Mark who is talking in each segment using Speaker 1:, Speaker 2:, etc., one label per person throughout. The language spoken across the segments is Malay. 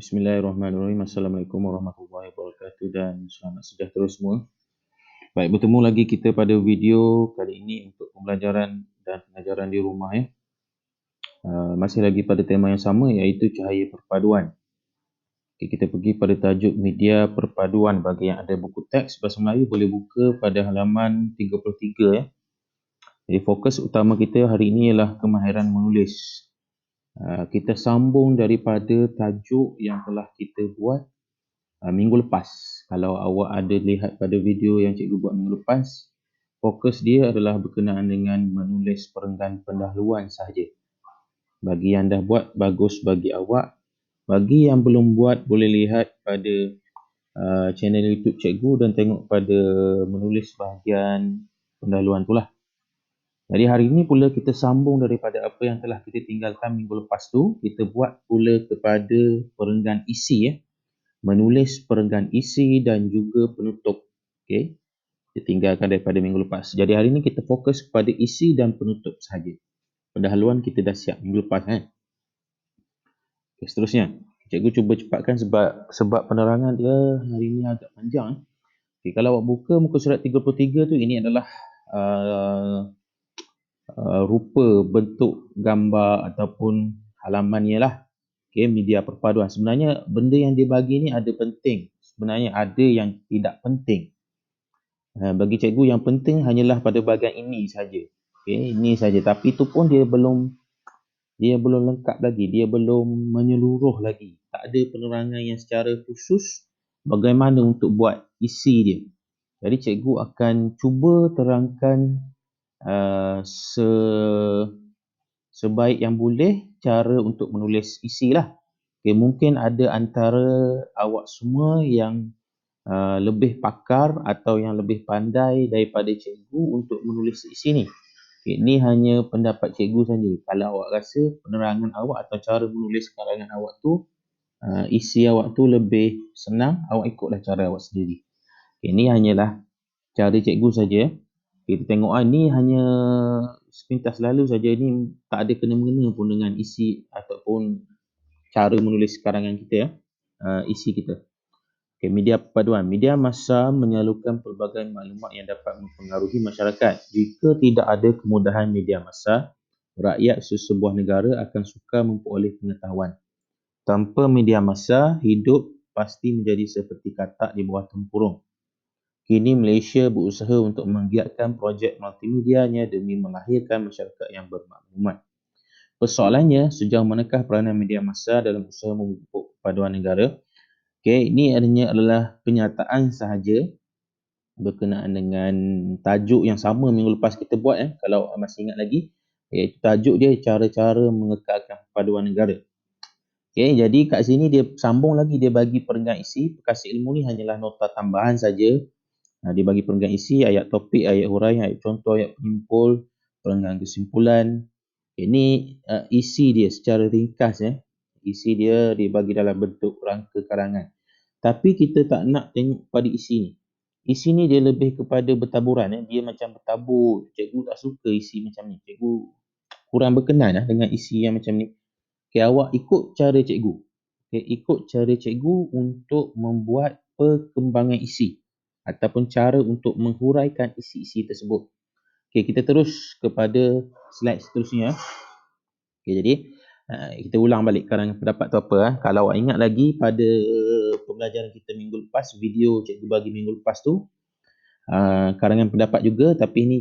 Speaker 1: Bismillahirrahmanirrahim. Assalamualaikum warahmatullahi wabarakatuh dan selamat sejahtera semua. Baik, bertemu lagi kita pada video kali ini untuk pembelajaran dan pengajaran di rumah ya. Masih lagi pada tema yang sama iaitu cahaya perpaduan. Okay, kita pergi pada tajuk media perpaduan. Bagi yang ada buku teks bahasa Melayu boleh buka pada halaman 33 ya. Jadi fokus utama kita hari ini ialah kemahiran menulis. Kita sambung daripada tajuk yang telah kita buat minggu lepas. Kalau awak ada lihat pada video yang cikgu buat minggu lepas, fokus dia adalah berkenaan dengan menulis perenggan pendahuluan sahaja. Bagi yang dah buat, bagus bagi awak. Bagi yang belum buat, boleh lihat pada channel YouTube cikgu dan tengok pada menulis bahagian pendahuluan tu lah. Jadi hari ini pula kita sambung daripada apa yang telah kita tinggalkan minggu lepas tu. Kita buat pula kepada perenggan isi ya. Menulis perenggan isi dan juga penutup. Okey. Kita tinggalkan daripada minggu lepas. Jadi hari ini kita fokus kepada isi dan penutup sahaja. Pendahuluan kita dah siap minggu lepas Okay, seterusnya. Cikgu cuba cepatkan sebab penerangan dia hari ini agak panjang. Okay, kalau awak buka muka surat 33 tu, ini adalah rupa bentuk gambar ataupun halamannya lah. Okay, media perpaduan. Sebenarnya benda yang dia bagi ni ada penting. Sebenarnya ada yang tidak penting. Bagi cikgu yang penting hanyalah pada bahagian ini saja. Okay, ini saja. Tapi itu pun dia belum lengkap lagi. Dia belum menyeluruh lagi. Tak ada penerangan yang secara khusus bagaimana untuk buat isi dia. Jadi cikgu akan cuba terangkan sebaik yang boleh cara untuk menulis isi lah. Okay, mungkin ada antara awak semua yang lebih pakar atau yang lebih pandai daripada cikgu untuk menulis isi ni. Okay, ini hanya pendapat cikgu saja. Kalau awak rasa penerangan awak atau cara menulis karangan awak tu, isi awak tu lebih senang, awak ikutlah cara awak sendiri. Okay, ini hanyalah cara cikgu saja. Kita tengok ni hanya sepintas lalu saja, ni tak ada kena-mengena pun dengan isi ataupun cara menulis karangan kita ya. Isi kita. Okay, media perpaduan. Media massa menyalurkan pelbagai maklumat yang dapat mempengaruhi masyarakat. Jika tidak ada kemudahan media massa, rakyat sesebuah negara akan sukar memperoleh pengetahuan. Tanpa media massa, hidup pasti menjadi seperti katak di bawah tempurung. Kini Malaysia berusaha untuk menggiatkan projek multimedianya demi melahirkan masyarakat yang bermaklumat. Persoalannya, sejauh manakah peranan media massa dalam usaha memupuk perpaduan negara? Okay, ini adalah penyataan sahaja berkenaan dengan tajuk yang sama minggu lepas kita buat kalau masih ingat lagi, iaitu tajuk dia cara-cara mengekalkan perpaduan negara. Okay, jadi kat sini dia sambung lagi, dia bagi perenggan isi. Perkasa ilmu ni hanyalah nota tambahan saja. Dia bagi perenggan isi, ayat topik, ayat huraian, ayat contoh, ayat penyimpul, perenggan kesimpulan. Ini isi dia secara ringkas Isi dia dibagi dalam bentuk rangka karangan. Tapi kita tak nak tengok pada isi ni. Isi ni dia lebih kepada bertaburan Dia macam bertabur. Cikgu tak suka isi macam ni. Cikgu kurang berkenan dengan isi yang macam ni. Okay, awak ikut cara cikgu. Okay, ikut cara cikgu untuk membuat perkembangan isi ataupun cara untuk menghuraikan isi-isi tersebut. Okay, kita terus kepada slide seterusnya. Okay, jadi kita ulang balik karangan pendapat tu apa. Kalau awak ingat lagi pada pembelajaran kita minggu lepas, video cikgu bagi minggu lepas tu, karangan pendapat juga, tapi ini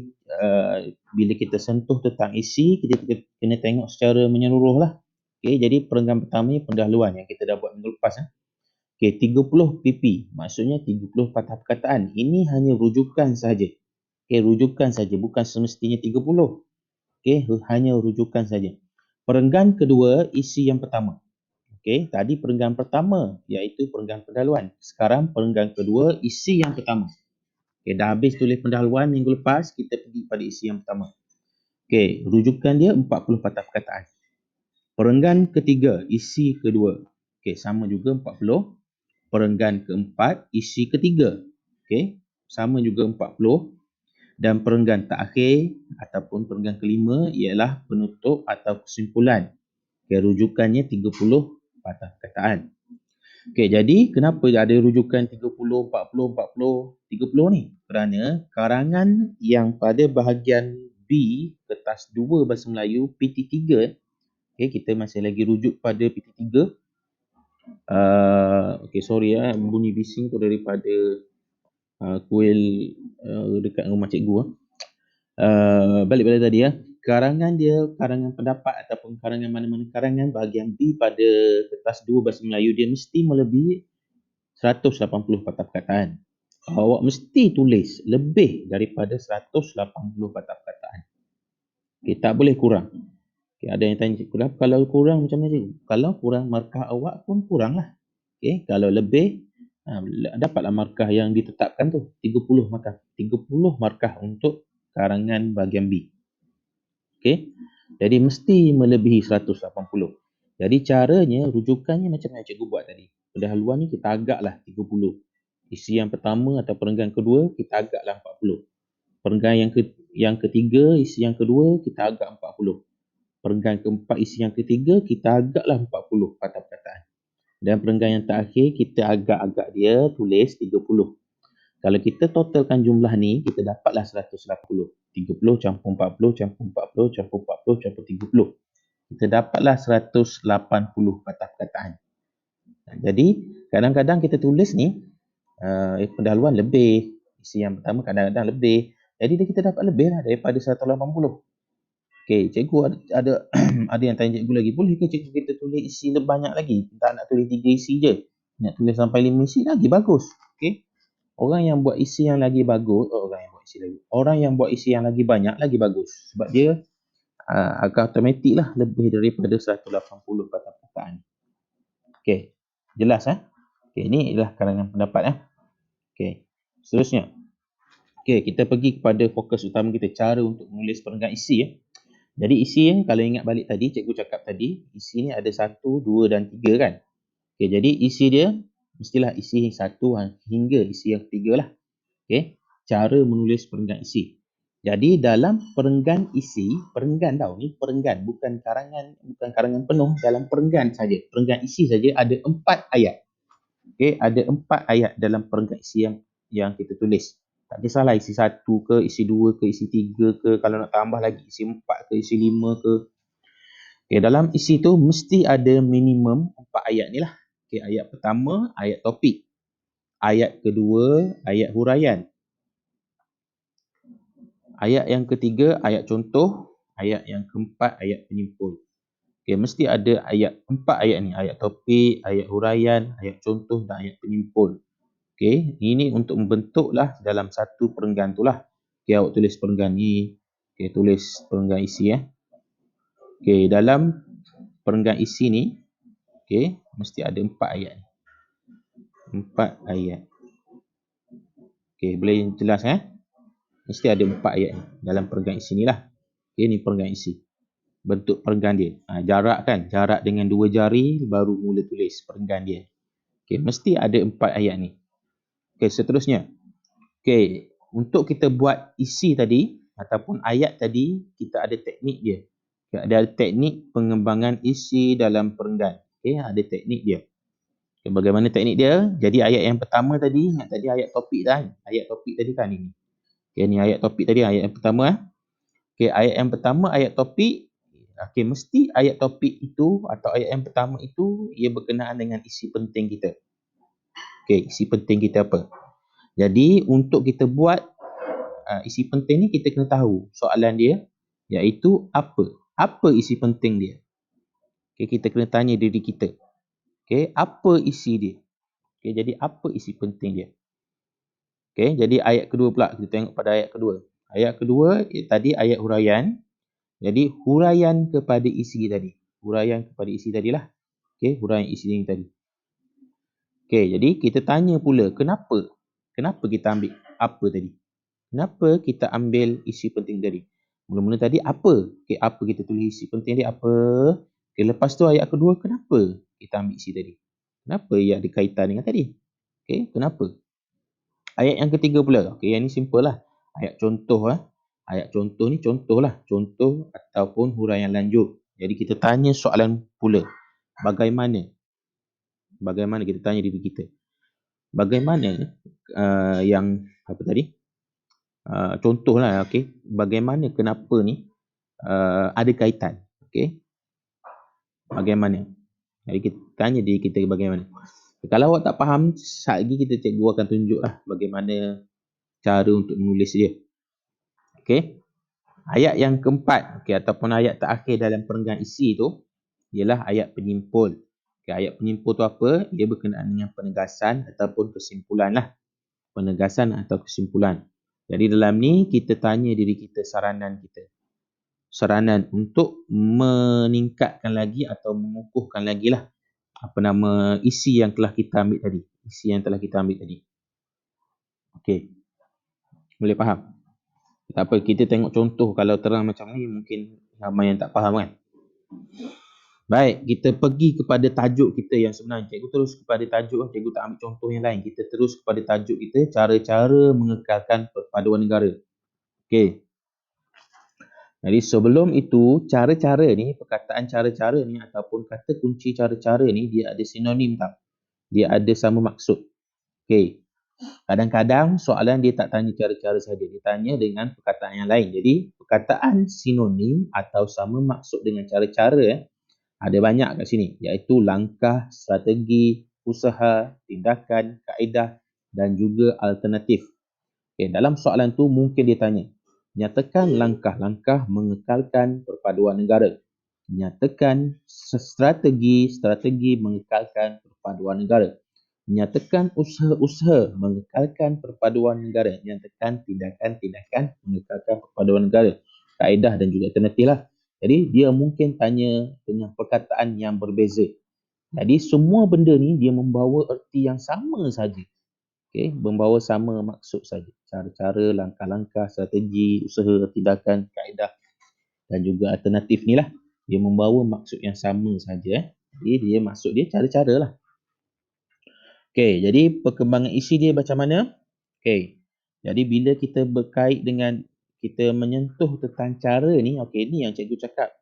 Speaker 1: bila kita sentuh tentang isi, kita kena tengok secara menyeluruh lah. Okay, jadi perenggan pertama ni pendahuluan yang kita dah buat minggu lepas. Okay, 30 pp, maksudnya 30 patah perkataan. Ini hanya rujukan saja. Okay, rujukan saja, bukan semestinya 30. Okay, hanya rujukan saja. Perenggan kedua, isi yang pertama. Okay, tadi perenggan pertama iaitu perenggan pendahuluan. Sekarang perenggan kedua, isi yang pertama. Okay, dah habis tulis pendahuluan minggu lepas, kita pergi pada isi yang pertama. Okay, rujukan dia 40 patah perkataan. Perenggan ketiga, isi kedua. Okay, sama juga 40. Perenggan keempat, isi ketiga. Okay, sama juga 40. Dan perenggan terakhir ataupun perenggan kelima ialah penutup atau kesimpulan. Okay, rujukannya 30 patah perkataan. Okey, jadi kenapa ada rujukan 30, 40, 40, 30 ni? Kerana karangan yang pada bahagian B, kertas 2 bahasa Melayu, PT3, okey, kita masih lagi rujuk pada PT3. Okey, sorry bunyi bising tu daripada kuil dekat rumah cikgu. Balik pada tadi karangan dia, karangan pendapat ataupun karangan mana-mana karangan bahagian B pada kertas 2 bahasa Melayu, dia mesti melebihi 180 patah perkataan. Awak mesti tulis lebih daripada 180 patah perkataan. Okay, tak boleh kurang. Okay, ada yang tanya, cikgu, kalau kurang macam mana cikgu? Kalau kurang, markah awak pun kurang lah. Okay, kalau lebih, dapatlah markah yang ditetapkan tu, 30 markah. 30 markah untuk karangan bahagian B. Okay, jadi mesti melebihi 180. Jadi caranya, rujukannya macam mana cikgu buat tadi. Pendahuluan ni kita agaklah 30. Isi yang pertama atau perenggan kedua, kita agaklah 40. Perenggan yang ketiga, isi yang kedua, kita agak 40. Perenggan keempat, isi yang ketiga, kita agaklah 40 patah perkataan. Dan perenggan yang terakhir, kita agak-agak dia tulis 30. Kalau kita totalkan jumlah ni, kita dapatlah 180. 30 campur 40, campur 40, campur 40, campur 30. Kita dapatlah 180 patah perkataan. Jadi, kadang-kadang kita tulis ni, pendahuluan lebih, isi yang pertama kadang-kadang lebih, jadi kita dapat lebih lah daripada 180. Okey, cikgu ada ada yang tanya cikgu lagi, boleh ke cikgu kita tulis isi lebih banyak lagi, tak nak tulis 3 isi je, nak tulis sampai 5 isi lagi bagus. Okey, orang yang buat isi yang lagi bagus, orang yang buat isi yang lagi banyak lagi bagus, sebab dia akan automatik lah lebih daripada 180 patah perkataan. Okey, jelas Okey, ini adalah karangan pendapat Okey, seterusnya. Okey, kita pergi kepada fokus utama kita, cara untuk menulis perenggan isi Jadi isi kalau ingat balik tadi, cikgu cakap tadi, isi ni ada 1, 2 dan 3 kan. Okey, jadi isi dia mestilah isi 1 hingga isi yang ketiga lah. Okey, cara menulis perenggan isi. Jadi dalam perenggan isi, perenggan tau ni, perenggan bukan karangan penuh, dalam perenggan saja. Perenggan isi saja ada 4 ayat. Okey, ada 4 ayat dalam perenggan isi yang kita tulis. Tak kisahlah isi 1 ke, isi 2 ke, isi 3 ke, kalau nak tambah lagi isi 4 ke, isi 5 ke. Okey, dalam isi tu mesti ada minimum 4 ayat ni lah. Okey, ayat pertama, ayat topik. Ayat kedua, ayat huraian. Ayat yang ketiga, ayat contoh. Ayat yang keempat, ayat penyimpul. Okey, mesti ada 4 ayat ni. Ayat topik, ayat huraian, ayat contoh dan ayat penyimpul. Okey, ini untuk membentuklah dalam satu perenggan tu lah. Okey, awak tulis perenggan ni. Okey, tulis perenggan isi Okey, dalam perenggan isi ni, okey, mesti ada 4 ayat ni. 4 ayat. Okey, boleh jelas Mesti ada 4 ayat ni dalam perenggan isi ni lah. Okey, ni perenggan isi. Bentuk perenggan dia. Jarak kan, jarak dengan 2 jari baru mula tulis perenggan dia. Okey, mesti ada 4 ayat ni. Okey, seterusnya. Okey, untuk kita buat isi tadi ataupun ayat tadi, kita ada teknik dia. Ada teknik pengembangan isi dalam perenggan. Okey, ada teknik dia. Okay, bagaimana teknik dia? Jadi ayat yang pertama tadi, ingat tadi ayat topik kan? Ayat topik tadi kan ini. Okey, ni ayat topik tadi, ayat yang pertama Okey, ayat yang pertama, ayat topik. Okey, mesti ayat topik itu atau ayat yang pertama itu ia berkenaan dengan isi penting kita. Okey, isi penting kita apa? Jadi, untuk kita buat isi penting ni, kita kena tahu soalan dia, iaitu apa? Apa isi penting dia? Okey, kita kena tanya diri kita. Okey, apa isi dia? Okey, jadi apa isi penting dia? Okey, jadi ayat kedua pula, kita tengok pada ayat kedua. Ayat kedua, tadi ayat huraian. Jadi, huraian kepada isi tadi. Huraian kepada isi tadilah. Okey, huraian isi ini tadi. Okey, jadi kita tanya pula, kenapa? Kenapa kita ambil apa tadi? Kenapa kita ambil isi penting tadi? Mula-mula tadi apa? Okey, apa kita tulis isi penting dia apa? Okey, lepas tu ayat kedua, kenapa kita ambil isi tadi? Kenapa ia ada kaitan dengan tadi? Okey, kenapa? Ayat yang ketiga pula. Okey, yang ni simple lah. Ayat contoh Ayat contoh ni contohlah. Contoh ataupun huraian lanjut. Jadi kita tanya soalan pula. Bagaimana Bagaimana kita tanya diri kita. Bagaimana yang apa tadi? Contohlah, okey. Bagaimana, kenapa ni ada kaitan. Okey. Bagaimana? Jadi kita tanya diri kita bagaimana. Kalau awak tak faham, sekejap lagi cikgu akan tunjuklah bagaimana cara untuk menulis dia. Okey. Ayat yang keempat, ataupun ayat terakhir dalam perenggan isi tu ialah ayat penyimpul. Ayat penyimpul tu apa? Ia berkenaan dengan penegasan ataupun kesimpulan lah. Penegasan atau kesimpulan. Jadi dalam ni kita tanya diri kita saranan kita. Saranan untuk meningkatkan lagi atau mengukuhkan lagi lah isi yang telah kita ambil tadi. Isi yang telah kita ambil tadi. Okey. Boleh faham? Tak apa, kita tengok contoh. Kalau terang macam ni mungkin ramai yang tak faham kan. Baik, kita pergi kepada tajuk kita yang sebenarnya. Cikgu terus kepada tajuk, cikgu tak ambil contoh yang lain. Kita terus kepada tajuk kita, cara-cara mengekalkan perpaduan negara. Okey. Jadi sebelum itu, cara-cara ni, perkataan cara-cara ni ataupun kata kunci cara-cara ni, dia ada sinonim tak? Dia ada sama maksud. Okey. Kadang-kadang soalan dia tak tanya cara-cara saja, dia tanya dengan perkataan yang lain. Jadi perkataan sinonim atau sama maksud dengan cara-cara ada banyak kat sini, iaitu langkah, strategi, usaha, tindakan, kaedah dan juga alternatif. Okay, dalam soalan tu mungkin dia tanya, nyatakan langkah-langkah mengekalkan perpaduan negara. Nyatakan strategi mengekalkan perpaduan negara. Nyatakan usaha-usaha mengekalkan perpaduan negara. Nyatakan tindakan-tindakan mengekalkan perpaduan negara. Kaedah dan juga alternatif lah. Jadi dia mungkin tanya dengan perkataan yang berbeza. Jadi semua benda ni dia membawa erti yang sama saja. Okey, membawa sama maksud saja. Cara-cara, langkah-langkah, strategi, usaha, tindakan, kaedah dan juga alternatif ni lah. Dia membawa maksud yang sama saja. Jadi dia maksud dia cara-cara lah. Okey, jadi perkembangan isi dia macam mana? Okey. Jadi bila kita berkait dengan kita menyentuh tentang cara ni, okey, ni yang cikgu cakap.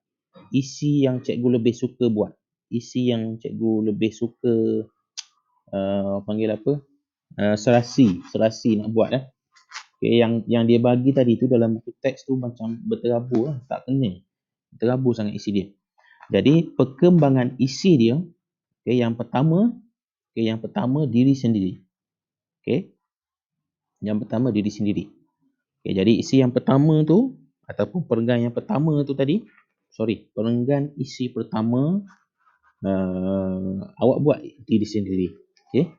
Speaker 1: Isi yang cikgu lebih suka buat. Isi yang cikgu lebih suka panggil apa? Serasi nak buat lah. Okay, yang dia bagi tadi tu dalam buku teks tu macam berterabur lah, tak kena. Terabur sangat isi dia. Jadi perkembangan isi dia, okay, yang pertama diri sendiri. Okay. Yang pertama diri sendiri. Okay, jadi isi yang pertama tu ataupun perenggan yang pertama tu tadi, perenggan isi pertama awak buat diri sendiri. Okay.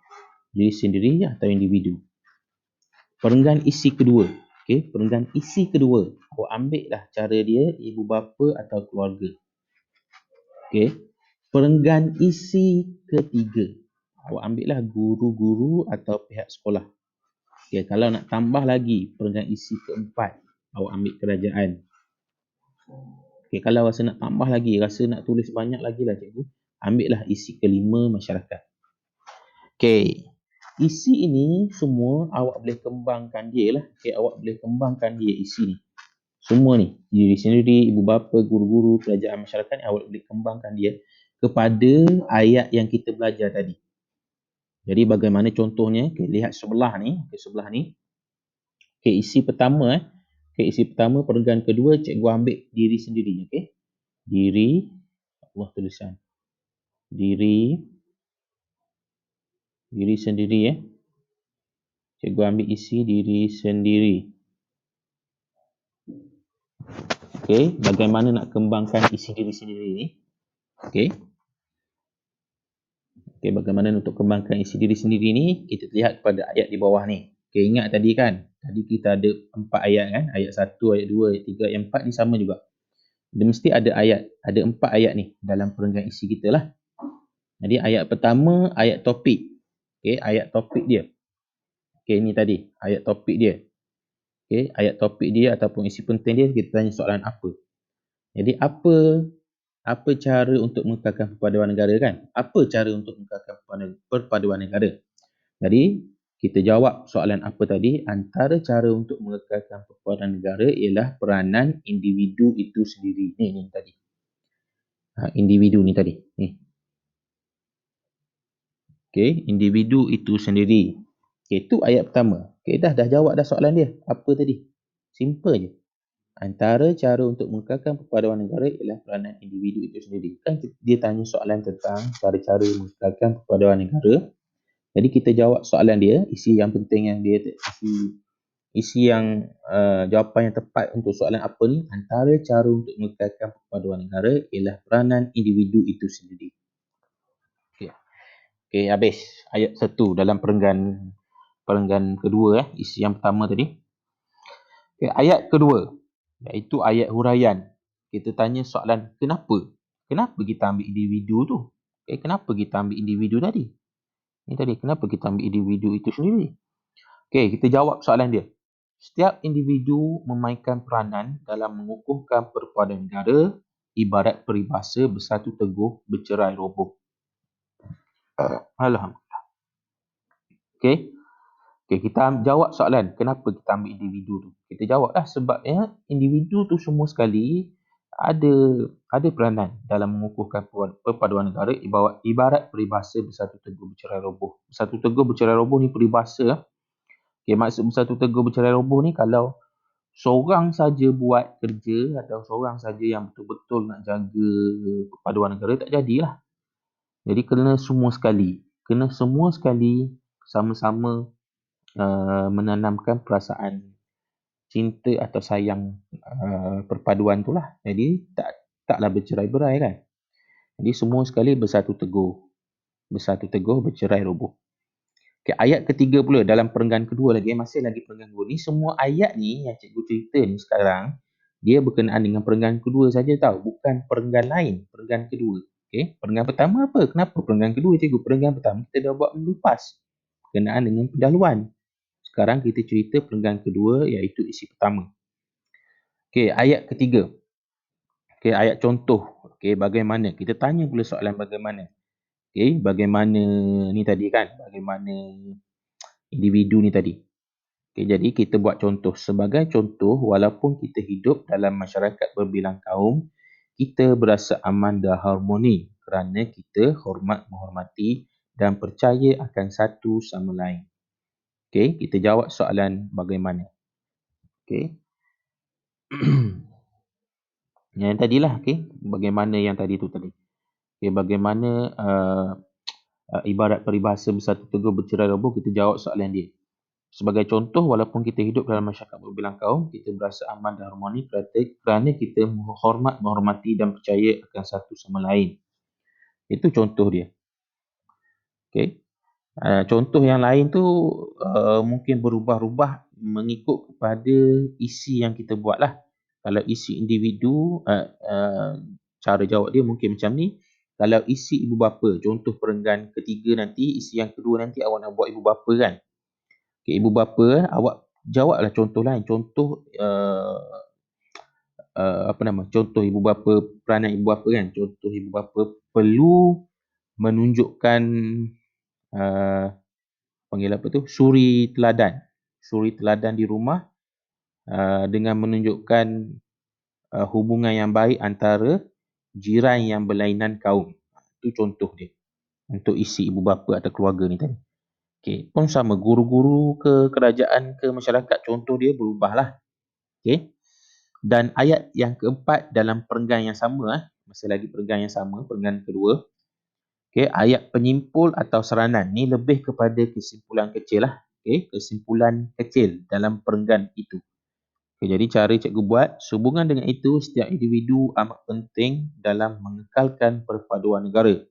Speaker 1: Diri sendiri atau individu. Perenggan isi kedua. Okay. Perenggan isi kedua. Awak ambil lah cara dia ibu bapa atau keluarga. Okay. Perenggan isi ketiga. Awak ambil lah guru-guru atau pihak sekolah. Okay. Kalau nak tambah lagi perenggan isi keempat, awak ambil kerajaan. Okay. Kalau rasa nak tambah lagi, rasa nak tulis banyak lagi lah cikgu, ambil lah isi kelima, masyarakat. Okay. Isi ini semua awak boleh kembangkan dia lah. Okay, awak boleh kembangkan dia isi ni. Semua ni, diri sendiri, ibu bapa, guru-guru, kerajaan, masyarakat ni awak boleh kembangkan dia kepada ayat yang kita belajar tadi. Jadi bagaimana contohnya? Okay, lihat sebelah ni. Okay, sebelah ni. Okay, isi pertama. Okay, isi pertama, perenggan kedua, cikgu ambil diri sendiri. Okay. Diri, Allah tulisan. Diri sendiri. Cikgu ambil isi diri sendiri. Okay, bagaimana nak kembangkan isi diri sendiri ni? Okay. Okay, bagaimana untuk kembangkan isi diri sendiri ni? Kita lihat pada ayat di bawah ni. Okay, ingat tadi kan? Tadi kita ada 4 ayat kan? Ayat 1, ayat 2, ayat 3, ayat 4 ni sama juga. Dia mesti ada ayat. Ada 4 ayat ni dalam perenggan isi kita lah. Jadi ayat pertama, ayat topik. Okay, ayat topik dia. Okay, ni tadi. Ayat topik dia. Okay, ayat topik dia ataupun isi penting dia, kita tanya soalan apa. Jadi apa cara untuk mengekalkan perpaduan negara kan? Apa cara untuk mengekalkan perpaduan negara? Jadi kita jawab soalan apa tadi? Antara cara untuk mengekalkan perpaduan negara ialah peranan individu itu sendiri. Ni tadi. Individu ni tadi. Ni. Okey, individu itu sendiri. Okey, itu ayat pertama. Okey, dah jawab dah soalan dia. Apa tadi? Simple je. Antara cara untuk mengekalkan perpaduan negara ialah peranan individu itu sendiri. Kan dia tanya soalan tentang cara-cara mengekalkan perpaduan negara. Jadi kita jawab soalan dia, isi yang penting yang dia isi yang jawapan yang tepat untuk soalan apa ni, antara cara untuk mengekalkan perpaduan negara ialah peranan individu itu sendiri. Okey. Okey, habis ayat 1 dalam perenggan kedua isi yang pertama tadi. Okey, ayat kedua iaitu ayat huraian. Kita tanya soalan kenapa? Kenapa kita ambil individu tu? Okey, kenapa kita ambil individu tadi? Ni tadi kenapa kita ambil individu itu sendiri? Okey, kita jawab soalan dia. Setiap individu memainkan peranan dalam mengukuhkan perpaduan negara ibarat peribahasa bersatu teguh bercerai roboh. Alhamdulillah. Okey. Okey, kita jawab soalan kenapa kita ambil individu tu. Kita jawablah sebabnya individu tu semua sekali ada peranan dalam mengukuhkan perpaduan negara ibarat peribahasa bersatu teguh bercerai roboh. Bersatu teguh bercerai roboh ni peribahasa. Okey, maksud bersatu teguh bercerai roboh ni kalau seorang saja buat kerja atau seorang saja yang betul-betul nak jaga perpaduan negara tak jadilah. Jadi kena semua sekali. Kena semua sekali sama-sama menanamkan perasaan cinta atau sayang perpaduan tu lah. Jadi taklah bercerai-berai kan. Jadi semua sekali bersatu teguh. Bersatu teguh bercerai roboh. Okay, ayat ketiga pula dalam perenggan kedua lagi, masih lagi perenggan kedua ni, semua ayat ni yang cikgu cerita ni sekarang, dia berkenaan dengan perenggan kedua saja tau, bukan perenggan lain, perenggan kedua. Okay, perenggan pertama apa? Kenapa perenggan kedua cikgu? Perenggan pertama kita dah buat minggu lepas, berkenaan dengan pendahuluan. Sekarang kita cerita perenggan kedua iaitu isi pertama. Okay, ayat ketiga. Okay, ayat contoh. Okay, bagaimana? Kita tanya pula soalan bagaimana. Okay, bagaimana ni tadi kan? Bagaimana individu ni tadi. Okay, jadi kita buat contoh. Sebagai contoh, walaupun kita hidup dalam masyarakat berbilang kaum, kita berasa aman dan harmoni kerana kita hormat menghormati dan percaya akan satu sama lain. Okay, kita jawab soalan bagaimana. Okay. Yang tadilah, okay. Bagaimana yang tadi tu tadi. Okay, bagaimana ibarat peribahasa bersatu teguh bercerai roboh, kita jawab soalan dia. Sebagai contoh, walaupun kita hidup dalam masyarakat berbilang kaum, kita berasa aman dan harmoni kerana kita menghormati dan percaya akan satu sama lain. Itu contoh dia. Okay. Contoh yang lain tu mungkin berubah-ubah mengikut kepada isi yang kita buat lah. Kalau isi individu, cara jawab dia mungkin macam ni. Kalau isi ibu bapa, contoh perenggan ketiga nanti, isi yang kedua nanti awak nak buat ibu bapa kan. Okay, ibu bapa, awak jawablah contoh lain. Contoh contoh ibu bapa, peranan ibu bapa kan. Contoh ibu bapa perlu menunjukkan panggil apa tu? Suri teladan. Suri teladan di rumah dengan menunjukkan hubungan yang baik antara jiran yang berlainan kaum. Itu contoh dia. Untuk isi ibu bapa atau keluarga ni tadi. Okay. Pun sama, guru-guru ke kerajaan ke masyarakat, contoh dia berubahlah. Okay. Dan ayat yang keempat dalam perenggan yang sama, masih lagi perenggan yang sama, perenggan kedua. Okay. Ayat penyimpul atau saranan ni lebih kepada kesimpulan kecil lah. Okay. Kesimpulan kecil dalam perenggan itu. Okay. Jadi cara cikgu buat, sehubungan dengan itu, setiap individu amat penting dalam mengekalkan perpaduan negara.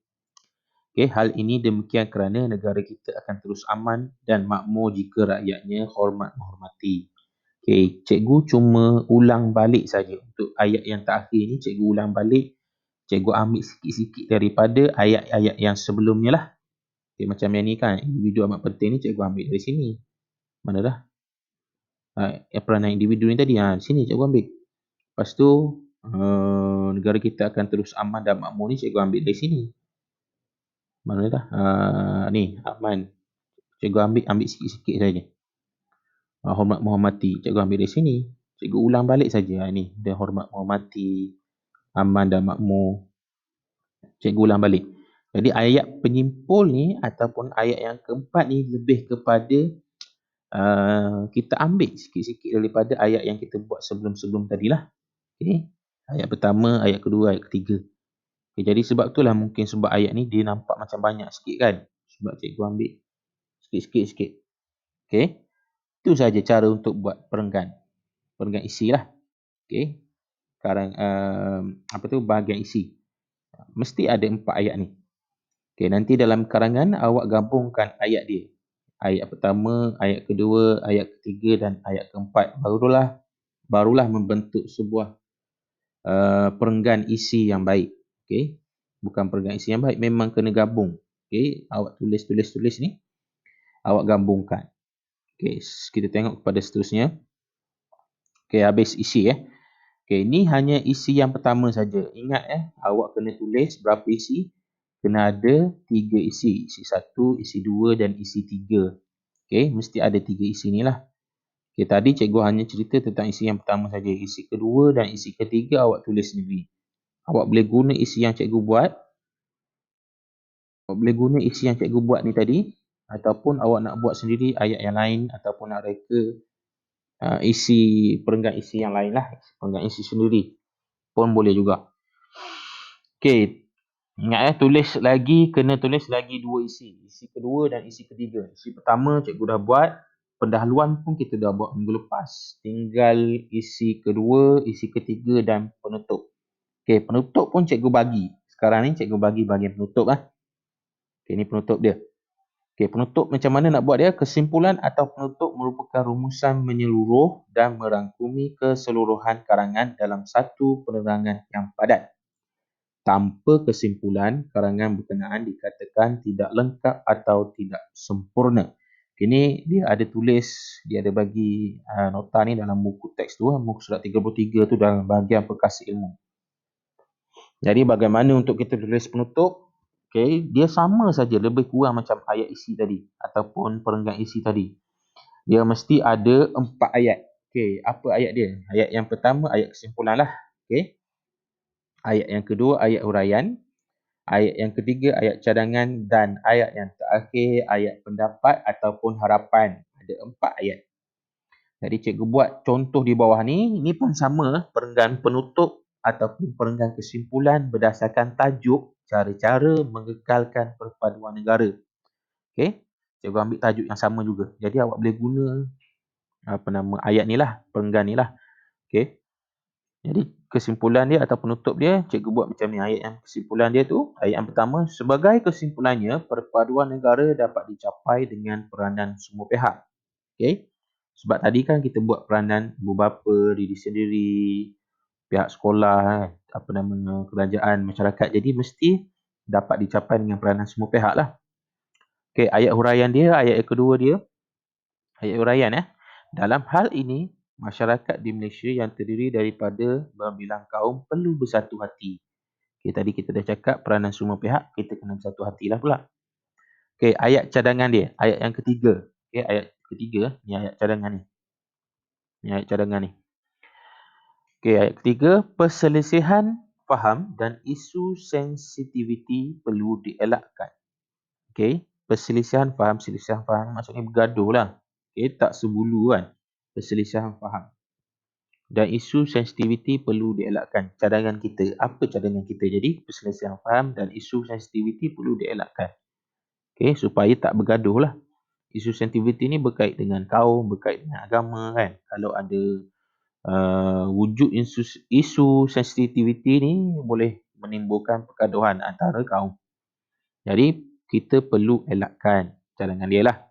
Speaker 1: Okay, hal ini demikian kerana negara kita akan terus aman dan makmur jika rakyatnya hormat menghormati. Okay, cikgu cuma ulang balik saja untuk ayat yang terakhir ni. Cikgu ulang balik, cikgu ambil sikit-sikit daripada ayat-ayat yang sebelumnya lah. Okay, macam yang ni kan, individu amat penting ni cikgu ambil dari sini. Mana dah? Peranan individu ni tadi, di sini cikgu ambil. Lepas tu, negara kita akan terus aman dan makmur ni cikgu ambil dari sini. Mana dah? Ni, aman. Cikgu ambil sikit-sikit saja. Hormat menghormati. Cikgu ambil dari sini. Cikgu ulang balik saja. Ni, dia hormat menghormati, aman dan makmur. Cikgu ulang balik. Jadi ayat penyimpul ni ataupun ayat yang keempat ni lebih kepada kita ambil sikit-sikit daripada ayat yang kita buat sebelum-sebelum tadilah. Okay. Ayat pertama, ayat kedua, ayat ketiga. Okay, jadi sebab itulah mungkin sebab ayat ni dia nampak macam banyak sikit kan. Sebab cikgu ambil sikit-sikit sikit. Okay. Itu saja cara untuk buat perenggan. Perenggan isi lah. Okay. Sekarang bahagian isi. Mesti ada 4 ayat ni. Okay, nanti dalam karangan awak gabungkan ayat dia. Ayat pertama, ayat kedua, ayat ketiga dan ayat keempat. Barulah membentuk sebuah perenggan isi yang baik. Okay. Bukan perenggan isi yang baik, memang kena gabung. Okay. Awak tulis ni, awak gabungkan. Okay. Kita tengok kepada seterusnya. Okay, habis isi Okay, ni hanya isi yang pertama saja. Ingat awak kena tulis berapa isi. Kena ada 3 isi. Isi 1, isi 2 dan isi 3. Okay, mesti ada 3 isi ni lah. Okay, tadi cikgu hanya cerita tentang isi yang pertama saja. Isi kedua dan isi ketiga awak tulis sendiri. Awak boleh guna isi yang cikgu buat. Awak boleh guna isi yang cikgu buat ni tadi. Ataupun awak nak buat sendiri ayat yang lain. Ataupun nak reka perenggan isi yang lain lah. Perenggan isi sendiri pun boleh juga. Okay. Ingat kena tulis lagi 2 isi. Isi kedua dan isi ketiga. Isi pertama cikgu dah buat. Pendahuluan pun kita dah buat minggu lepas. Tinggal isi kedua, isi ketiga dan penutup. Okay, penutup pun cikgu bagi. Sekarang ni cikgu bagi bahagian penutup lah. Okay, ni penutup dia. Okay, penutup macam mana nak buat dia? Kesimpulan atau penutup merupakan rumusan menyeluruh dan merangkumi keseluruhan karangan dalam satu penerangan yang padat. Tanpa kesimpulan, karangan berkenaan dikatakan tidak lengkap atau tidak sempurna. Ini dia ada tulis, dia ada bagi nota ni dalam buku teks tu, muka surat 33 tu dalam bahagian perkasa ilmu. Jadi bagaimana untuk kita tulis penutup? Okay, dia sama saja lebih kurang macam ayat isi tadi ataupun perenggan isi tadi. Dia mesti ada 4 ayat. Okay, apa ayat dia? Ayat yang pertama ayat kesimpulan lah. Okay. Ayat yang kedua ayat huraian. Ayat yang ketiga ayat cadangan dan ayat yang terakhir ayat pendapat ataupun harapan. Ada 4 ayat. Jadi cikgu buat contoh di bawah ni. Ini pun sama perenggan penutup ataupun perenggan kesimpulan berdasarkan tajuk cara-cara mengekalkan perpaduan negara. Okey. Cikgu ambil tajuk yang sama juga. Jadi awak boleh guna ayat ni lah, perenggan ni lah. Okey. Jadi kesimpulan dia atau penutup dia, cikgu buat macam ni. Ayat yang kesimpulan dia tu, ayat yang pertama, sebagai kesimpulannya, perpaduan negara dapat dicapai dengan peranan semua pihak. Okey. Sebab tadi kan kita buat peranan ibu bapa, diri sendiri, pihak sekolah, kerajaan, masyarakat. Jadi mesti dapat dicapai dengan peranan semua pihak lah. Okey, ayat huraian dia, ayat kedua dia. Ayat huraian Dalam hal ini, masyarakat di Malaysia yang terdiri daripada berbilang kaum perlu bersatu hati. Okay, tadi kita dah cakap peranan semua pihak, kita kena bersatu hatilah pula. Okay, ayat cadangan dia, ayat yang ketiga. Okay, ayat ketiga, ni ayat cadangan ni. Ni ayat cadangan ni. Okay, ayat ketiga, perselisihan faham dan isu sensitiviti perlu dielakkan. Okay, perselisihan faham maksudnya bergaduh lah. Okay, tak sebulu kan. Perselisihan faham. Dan isu sensitiviti perlu dielakkan. Cadangan kita. Apa cadangan kita? Jadi, perselisihan faham dan isu sensitiviti perlu dielakkan. Okay, supaya tak bergaduh lah. Isu sensitiviti ni berkait dengan kaum, berkait dengan agama kan. Kalau ada wujud isu sensitiviti ni boleh menimbulkan pergaduhan antara kaum. Jadi, kita perlu elakkan cadangan dia lah.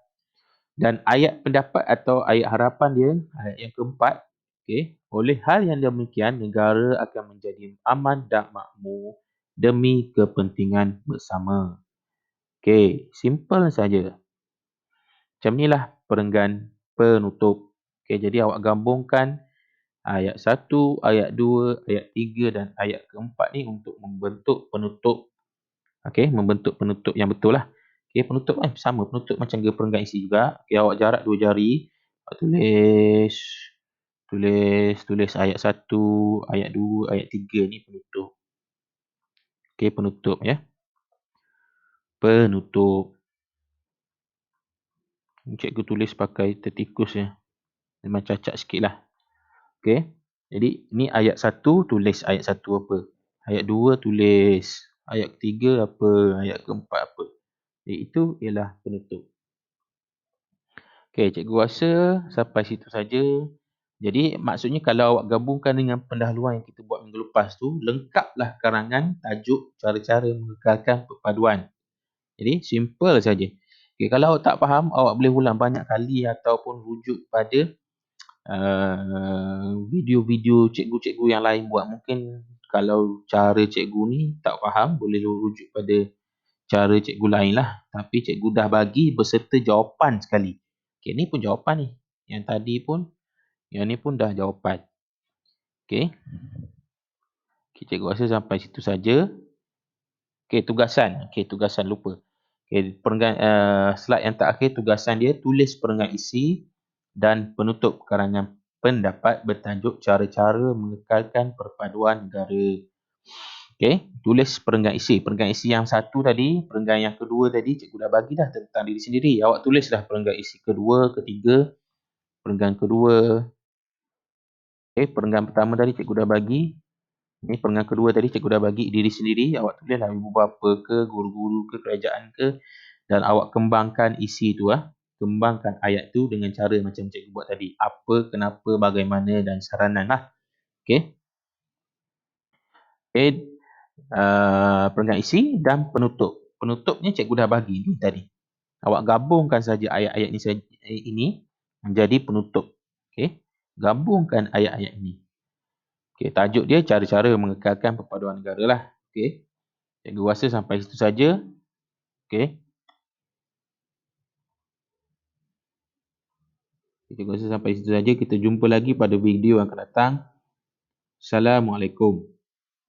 Speaker 1: Dan ayat pendapat atau ayat harapan dia, ayat yang keempat, okay, oleh hal yang demikian, negara akan menjadi aman dan makmur demi kepentingan bersama. Okay, simple saja. Macam inilah perenggan penutup. Okay, jadi awak gabungkan ayat 1, ayat 2, ayat 3 dan ayat keempat ni untuk membentuk penutup. Okay, membentuk penutup yang betul lah. Okay, penutup sama. Penutup macam perenggan isi juga. Okay, awak jarak 2 jari. Awak tulis ayat 1, ayat 2, ayat 3 ni penutup. Okay, penutup ya. penutup. Cikgu tulis pakai tertikus ya. Memang cacat sikit lah. Okey. Jadi ni ayat 1, tulis ayat 1 apa. Ayat 2 tulis. Ayat ketiga apa. Ayat keempat apa. Jadi itu ialah penutup. Okey, cikgu rasa sampai situ saja. Jadi maksudnya kalau awak gabungkan dengan pendahuluan yang kita buat minggu lepas tu, lengkaplah karangan tajuk cara-cara mengekalkan perpaduan. Jadi simple saja. Okay, kalau awak tak faham, awak boleh ulang banyak kali ataupun rujuk pada video-video cikgu-cikgu yang lain buat. Mungkin kalau cara cikgu ni tak faham, boleh rujuk pada cara cikgu lain lah. Tapi cikgu dah bagi beserta jawapan sekali. Okay, ni pun jawapan ni. Yang tadi pun, yang ni pun dah jawapan. Okay. Okay, cikgu rasa sampai situ saja. Okay, tugasan. Okay, tugasan lupa. Okay, slide yang terakhir tugasan dia tulis perenggan isi dan penutup karangan pendapat bertajuk cara-cara mengekalkan perpaduan negara. Okay, tulis perenggan isi. Perenggan isi yang satu tadi, perenggan yang kedua tadi cikgu dah bagi dah tentang diri sendiri. Awak tulislah perenggan isi kedua, ketiga, perenggan kedua. Okay, perenggan pertama tadi cikgu dah bagi. Ini perenggan kedua tadi cikgu dah bagi diri sendiri. Awak tulislah ibu bapa ke, guru-guru ke, kerajaan ke. Dan awak kembangkan isi tu lah. Kembangkan ayat tu dengan cara macam cikgu buat tadi. Apa, kenapa, bagaimana dan saranan lah. Okay. Okay. Perenggan isi dan penutup. Penutupnya cikgu dah bagi ni tadi. Awak gabungkan saja ayat-ayat ini menjadi penutup. Okay. Gabungkan ayat-ayat ini. Okay, tajuk dia cara-cara mengekalkan perpaduan negara lah. Okay. Cikgu rasa sampai situ saja. Okay. Cikgu rasa sampai situ saja. Kita jumpa lagi pada video yang akan datang. Assalamualaikum.